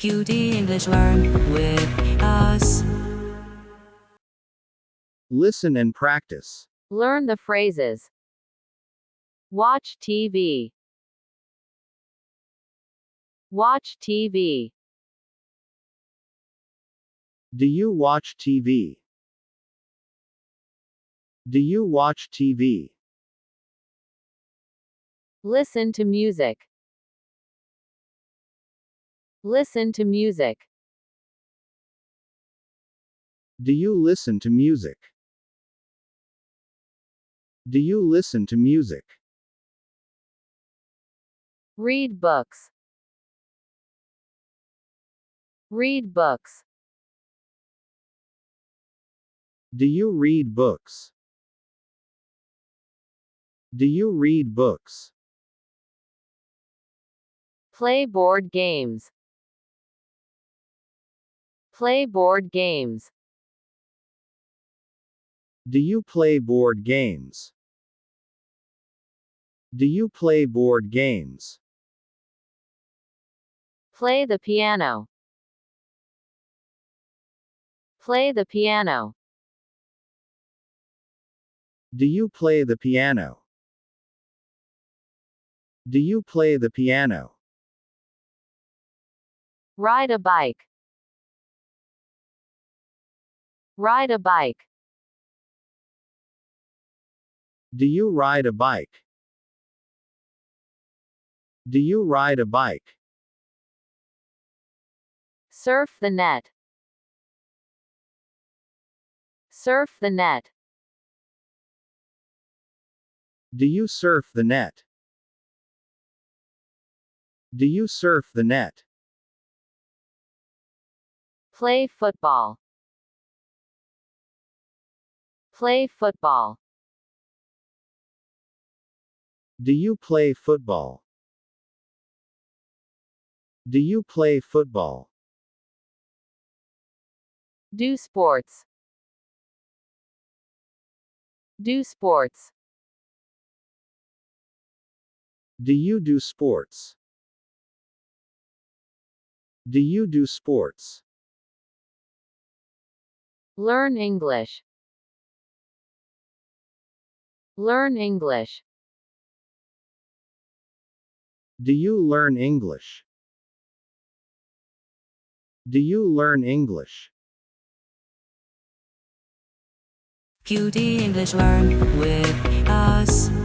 QT English Learn with us. Listen and practice. Learn the phrases. Watch TV. Watch TV. Do you watch TV? Do you watch TV? Listen to music. Listen to music. Do you listen to music? Do you listen to music? Read books. Read books. Do you read books? Do you read books? Play board games. Play board games. Do you play board games? Do you play board games? Play the piano. Play the piano. Do you play the piano? Do you play the piano? Ride a bike. Ride a bike. Do you ride a bike? Do you ride a bike? Surf the net. Surf the net. Do you surf the net? Do you surf the net? Play football. Play football. Do you play football? Do you play football? Do sports. Do sports. Do you do sports? Do you do sports? Learn English. Learn English. Do you learn English? Do you learn English? QT English Learn with us.